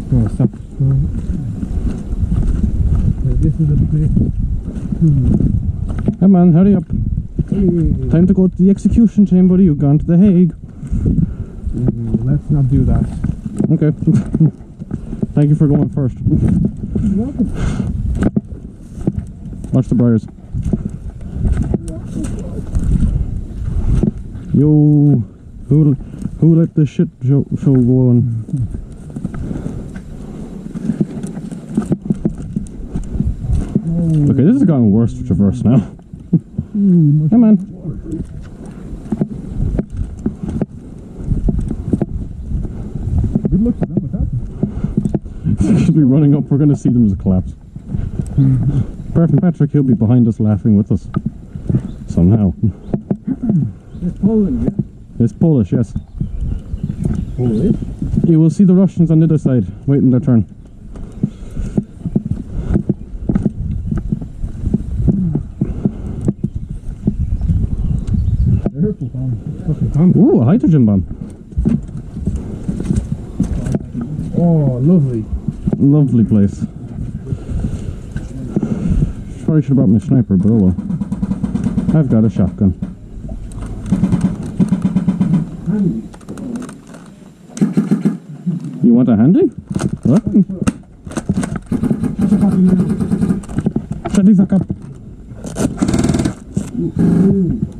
Oh, stop. This is a place. Come on, hurry up. Hey. Time to go to the execution chamber. You've gone to The Hague. Let's not do that. Okay. Thank you for going first. You're welcome. Watch the briars. Yo, who let the shit show go on? Okay, this has gotten worse to traverse now. Come on. Good luck to them with that. Should be running up. We're going to see them as a collapse. Apart from Patrick, he'll be behind us laughing with us. Somehow. It's Poland, yeah? It's Polish, yes. Polish? You will see the Russians on the other side, waiting their turn. Careful, Tom. Ooh, a hydrogen bomb. Oh, lovely. Lovely place. Probably should have brought my sniper, but oh well. I've got a shotgun. You want a handy? What? Shut the fuck up.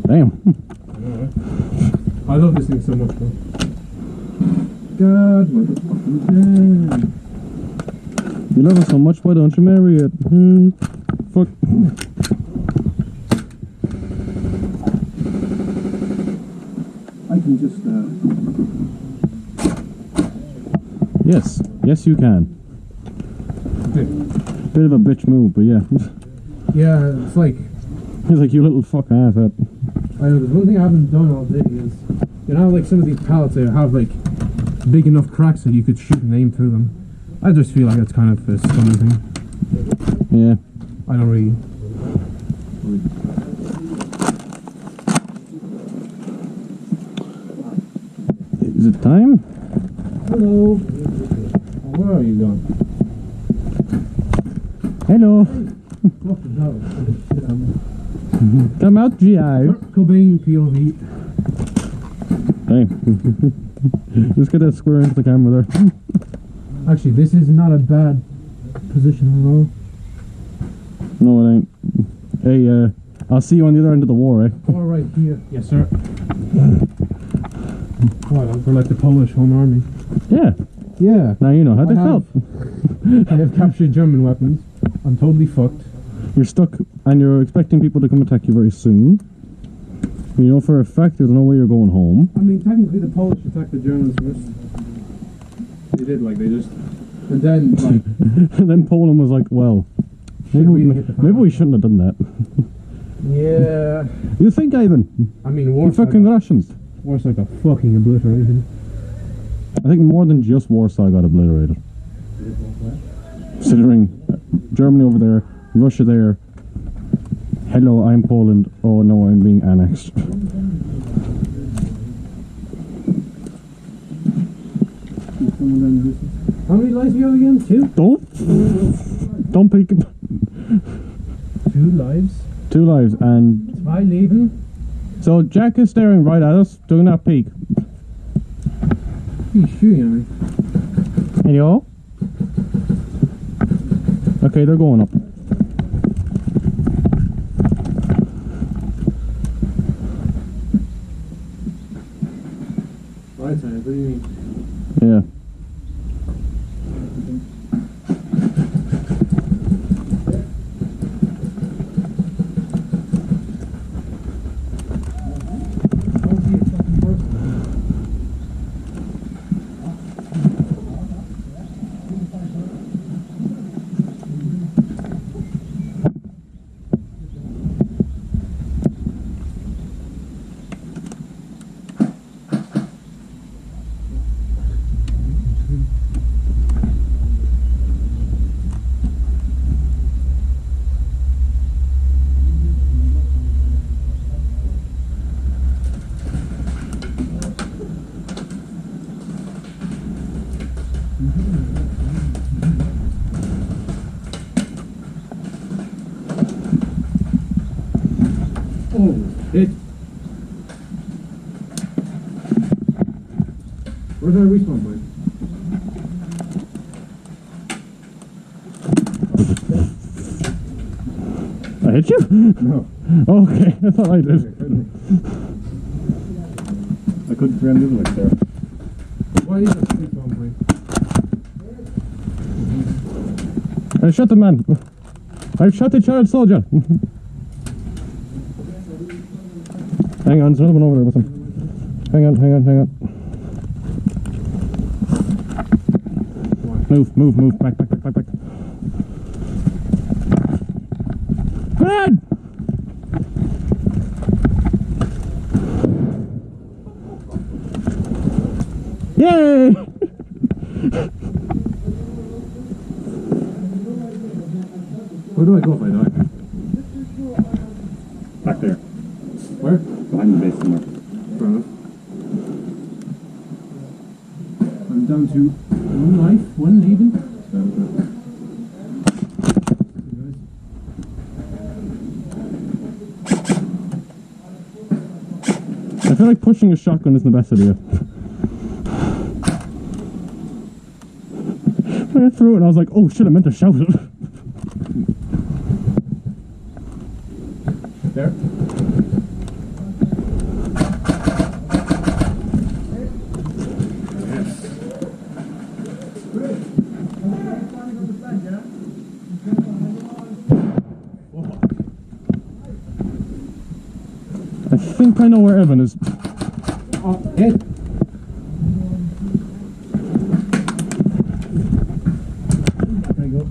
Damn. I love this thing so much, though. God, motherfucking damn. You love it so much, why don't you marry it? Fuck. I can just, Yes. Yes, you can. Bit of a bitch move, but yeah. Yeah, it's like... He's like, you little fuck asshat. I know, there's one thing I haven't done all day is... You know, like some of these pallets, they have, like, big enough cracks that you could shoot an aim through them. I just feel like it's kind of a scummy thing. Yeah. I don't really... Is it time? Hello. Where are you going? Hello. What the hell? Come out, GI. Cobain POV. Hey. Just get that square into the camera there. Actually, this is not a bad position at all. No, it ain't. Hey, I'll see you on the other end of the war, eh? All right here. Yes, sir. What, for like the Polish Home Army? Yeah. Yeah. Now you know how they I have- felt. I have captured German weapons. I'm totally fucked. You're stuck and you're expecting people to come attack you very soon. You know for a fact there's no way you're going home. I mean, technically the Polish attacked the Germans first. They did, like, they just... And then, like... And then Poland was like, well, maybe we shouldn't have done that. Yeah... You think, Ivan? I mean, You Warsaw... fucking Russians. Warsaw got fucking obliterated. I think more than just Warsaw got obliterated. Considering Germany over there, Russia there. Hello, I'm Poland. Oh no, I'm being annexed. How many lives do you have again? 2? Don't peek. 2 lives? 2 lives and... 2 Leben? So Jack is staring right at us, doing that peek. He's shooting at me. Hello? Okay, they're going up. Right side, what do you mean? Yeah. Did you? No. Okay, I thought I did. I couldn't throw the like there. Why is it sleep on me? I shot the man. I shot the child soldier. Hang on, there's another one over there with him. Hang on. Move. Back. Run! Yay! Where do I go if I die? Back there. Where? Behind the base somewhere. Fair enough. I'm down to 1 life, 1 leaving. I feel like pushing a shotgun isn't the best idea. I threw it and I was like, oh shit, I meant to shout it. There. I think I know where Evan is. Oh, hit. There you go.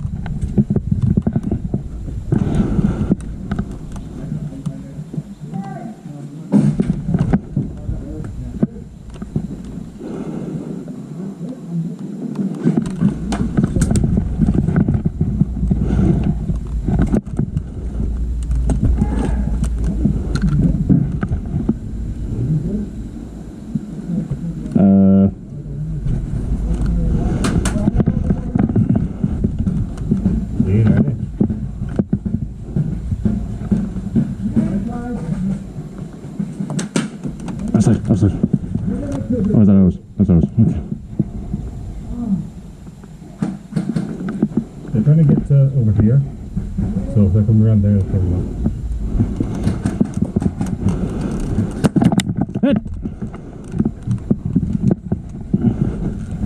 Outside. Oh, that's ours. Okay. They're trying to get over here, so if they're coming around there, it's probably not.